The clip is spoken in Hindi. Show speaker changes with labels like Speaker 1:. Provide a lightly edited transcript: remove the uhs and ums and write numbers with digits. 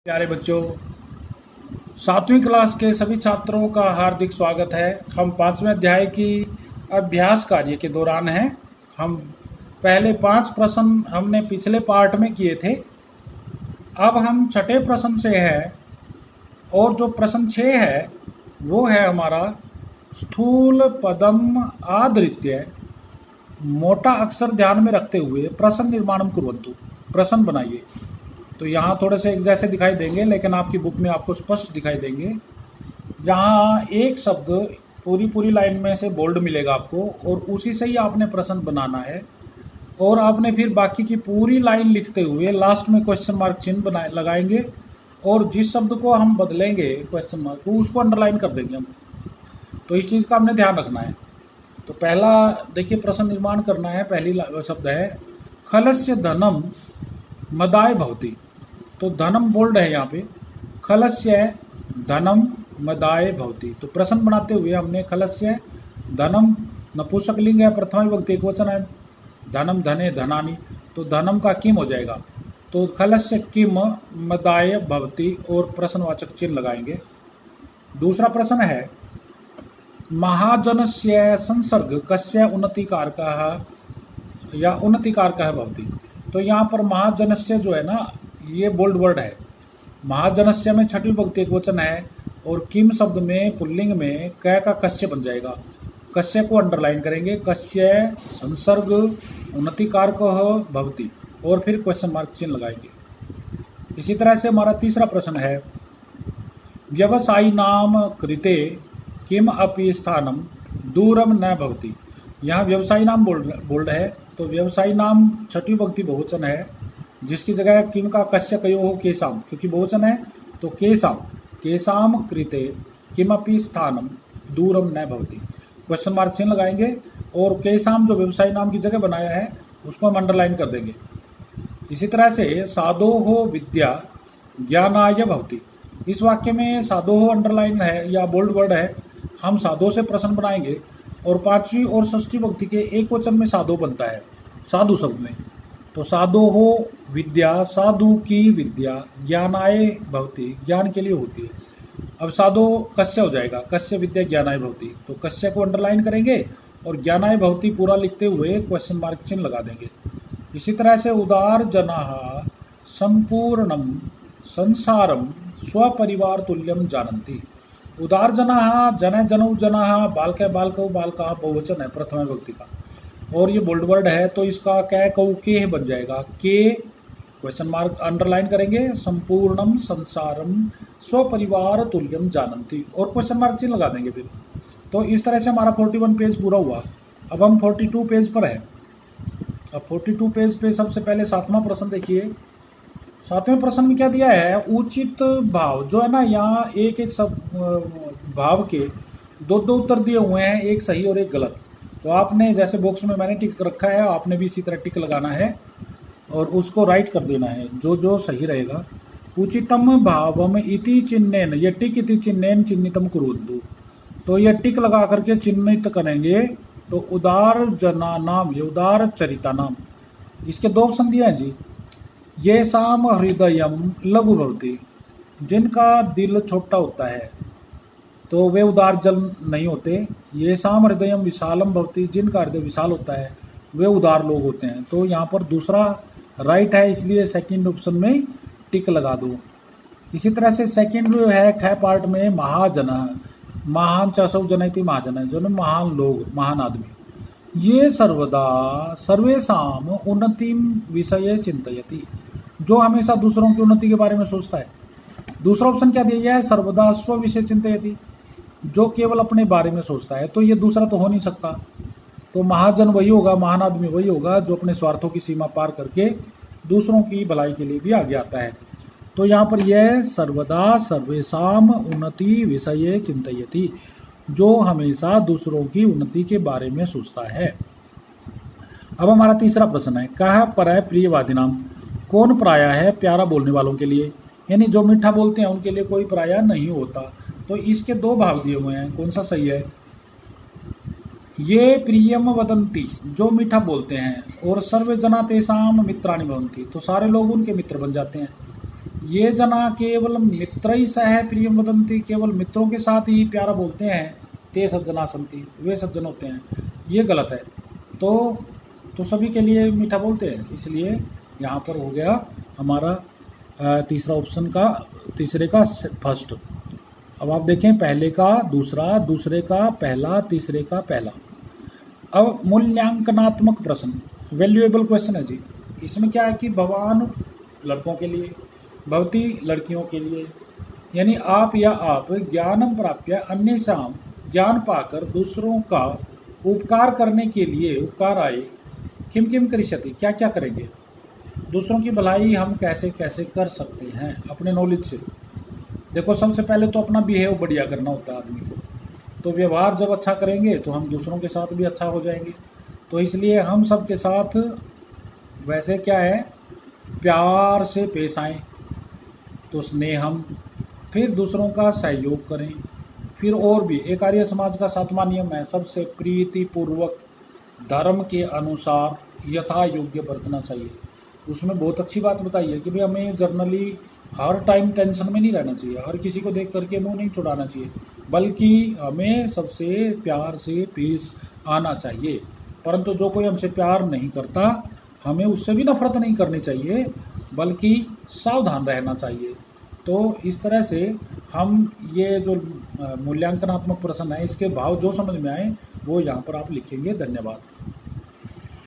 Speaker 1: प्यारे बच्चों, 7वीं क्लास के सभी छात्रों का हार्दिक स्वागत है। हम 5वें अध्याय की अभ्यास कार्य के दौरान हैं। हम पहले 5 प्रश्न हमने पिछले पार्ट में किए थे। अब हम छठे प्रश्न से है और जो प्रश्न 6 है वो है हमारा स्थूल पदम आदृत्य मोटा अक्षर ध्यान में रखते हुए प्रश्न निर्माणम कुर्वन्तु, प्रश्न बनाइए। तो यहाँ थोड़े से एक जैसे दिखाई देंगे लेकिन आपकी बुक में आपको स्पष्ट दिखाई देंगे। यहाँ एक शब्द पूरी लाइन में से बोल्ड मिलेगा आपको और उसी से ही आपने प्रश्न बनाना है और आपने फिर बाकी की पूरी लाइन लिखते हुए लास्ट में क्वेश्चन मार्क चिन्ह लगाएंगे और जिस शब्द को हम बदलेंगे क्वेश्चन मार्क को उसको अंडरलाइन कर देंगे हम। तो इस चीज़ का हमने ध्यान रखना है। तो पहला देखिए प्रश्न निर्माण करना है। पहली शब्द है खलस्य धनम मदाय भवति। तो धनम बोल्ड है यहाँ पे, खलस्य धनम मदाय भवति। तो प्रश्न बनाते हुए हमने खलस्य धनम नपुंसकलिंग है, प्रथमा विभक्ति एकवचन है, धनम धने धनानि, तो धनम का किम हो जाएगा। तो खलस्य किम मदाय भवति और प्रश्नवाचक चिन्ह लगाएंगे। दूसरा प्रश्न है महाजनस्य संसर्ग कस्य उन्नतिकारकः या उन्नतिकारकः भवति। तो यहाँ पर महाजनस्य जो है ना, ये बोल्ड वर्ड है। महाजनस्य में छठी विभक्ति एकवचन है और किम शब्द में पुल्लिंग में क का कस्य बन जाएगा। कस्य को अंडरलाइन करेंगे, कस्य संसर्ग उन्नतिकारकः भवति और फिर क्वेश्चन मार्क चिन्ह लगाएंगे। इसी तरह से हमारा तीसरा प्रश्न है व्यवसायी नाम कृते किम अपि स्थानम दूरम न भवति। यहाँ व्यवसायी नाम बोल्ड है। तो व्यवसायी नाम छठी विभक्ति बहुवचन है जिसकी जगह किम का कस्य कयो हो केसाम, क्योंकि बहुवचन है तो केसाम कृते किमपि स्थानम दूरम न भवति, क्वेश्चन मार्क चिन्ह लगाएंगे और केसाम जो व्यवसायी नाम की जगह बनाया है उसको हम अंडरलाइन कर देंगे। इसी तरह से साधोहो विद्या ज्ञानाय भवति। इस वाक्य में साधोहो अंडरलाइन है या बोल्ड वर्ड है। हम साधो से प्रश्न बनाएंगे और पांचवी और षष्ठी विभक्ति के एक वचन में साधो बनता है साधु शब्द में। तो साधो हो विद्या, साधु की विद्या ज्ञानाय भवति, ज्ञान के लिए होती है। अब साधो कस्य हो जाएगा, कस्य विद्या ज्ञानाय भवति। तो कस्य को अंडरलाइन करेंगे और ज्ञानाय भवति पूरा लिखते हुए क्वेश्चन मार्क चिन्ह लगा देंगे। इसी तरह से उदार जनाः संपूर्णम संसारम स्वपरिवार तुल्यम जानन्ति। उदार जनाः जन जनौ जनाः बालक बालकौ बालकाः बहुवचन है प्रथमा विभक्ति का और ये बोल्ड वर्ड है। तो इसका कै कौ के बन जाएगा, के क्वेश्चन मार्क अंडरलाइन करेंगे, संपूर्णम संसारम स्वपरिवार तुल्यम जानन्ति और क्वेश्चन मार्क चिन्ह लगा देंगे फिर। तो इस तरह से हमारा 41 पेज पूरा हुआ। अब हम 42 पेज पर है। अब 42 पेज पे सबसे पहले 7वां प्रश्न देखिए। 7वें प्रश्न में क्या दिया है, उचित भाव जो है ना, यहाँ एक एक सब भाव के दो उत्तर दिए हुए हैं, एक सही और एक गलत। तो आपने जैसे बॉक्स में मैंने टिक रखा है, आपने भी इसी तरह टिक लगाना है और उसको राइट कर देना है जो जो सही रहेगा। उचितम भावम इति चिन्हेन, ये टिक इति चिन्हेन चिन्हितम कुर्वन्तु। तो ये टिक लगा करके चिन्हित करेंगे। तो उदार जना नाम, ये उदार चरिता नाम, इसके 2 ऑप्शन दिए हैं जी। ये साम हृदयम लघु भवति, जिनका दिल छोटा होता है तो वे उदार जन नहीं होते। ये साम हृदयम विशालम भवति, जिनका हृदय विशाल होता है वे उदार लोग होते हैं। तो यहाँ पर दूसरा राइट है, इसलिए सेकंड ऑप्शन में टिक लगा दो। इसी तरह से सेकंड है ख पार्ट में महाजन, महान चसौ जनयति महाजन, जो महान लोग, महान आदमी। ये सर्वदा सर्वेषाम उन्नतिम विषय चिंतयति, जो हमेशा दूसरों की उन्नति के बारे में सोचता है। दूसरा ऑप्शन क्या दिया है, सर्वदा स्व विषय चिंतयति, जो केवल अपने बारे में सोचता है। तो ये दूसरा तो हो नहीं सकता। तो महाजन वही होगा, महान आदमी वही होगा जो अपने स्वार्थों की सीमा पार करके दूसरों की भलाई के लिए भी आगे आता है। तो यहाँ पर यह सर्वदा सर्वेषाम उन्नति विषय चिंतयति, जो हमेशा दूसरों की उन्नति के बारे में सोचता है। अब हमारा तीसरा प्रश्न है कह पर प्रियवादी नाम, कौन पराया है प्यारा बोलने वालों के लिए, यानी जो मीठा बोलते हैं उनके लिए कोई पराया नहीं होता। तो इसके 2 भाव दिए हुए हैं, कौन सा सही है। ये प्रियम वदंती, जो मीठा बोलते हैं, और सर्वे जना तेषाम मित्राणि भवन्ति, तो सारे लोग उनके मित्र बन जाते हैं। ये जना केवल मित्रैः सह प्रियं वदन्ति, केवल मित्रों के साथ ही प्यारा बोलते हैं, ते सज्जना संति, वे सज्जन होते हैं, ये गलत है। तो सभी के लिए मीठा बोलते हैं, इसलिए यहाँ पर हो गया हमारा तीसरा ऑप्शन का, तीसरे का फर्स्ट। अब आप देखें, पहले का दूसरा, दूसरे का पहला, तीसरे का पहला। अब मूल्यांकनात्मक प्रश्न, वैल्यूएबल क्वेश्चन है जी। इसमें क्या है कि भवान लड़कों के लिए, भवती लड़कियों के लिए, यानी आप या आप ज्ञानम प्राप्य अन्येषां, ज्ञान पाकर दूसरों का उपकार करने के लिए, उपकार आए, किम किम करिष्यति, क्या क्या करेंगे, दूसरों की भलाई हम कैसे कैसे कर सकते हैं अपने नॉलेज से। देखो, सबसे पहले तो अपना बिहेव बढ़िया करना होता है आदमी को, तो व्यवहार जब अच्छा करेंगे तो हम दूसरों के साथ भी अच्छा हो जाएंगे। तो इसलिए हम सब के साथ वैसे क्या है, प्यार से पेश आएँ, तो स्नेहम, फिर दूसरों का सहयोग करें, फिर और भी एक आर्य समाज का 7वां नियम है, सबसे प्रीति पूर्वक धर्म के अनुसार यथा योग्य बरतना चाहिए। उसमें बहुत अच्छी बात बताई है कि भाई हमें जर्नली हर टाइम टेंशन में नहीं रहना चाहिए, हर किसी को देख करके मुंह नहीं छुड़ाना चाहिए, बल्कि हमें सबसे प्यार से पेश आना चाहिए। परंतु जो कोई हमसे प्यार नहीं करता, हमें उससे भी नफरत नहीं करनी चाहिए, बल्कि सावधान रहना चाहिए। तो इस तरह से हम ये जो मूल्यांकनात्मक प्रश्न है, इसके भाव जो समझ में आए वो यहाँ पर आप लिखेंगे। धन्यवाद।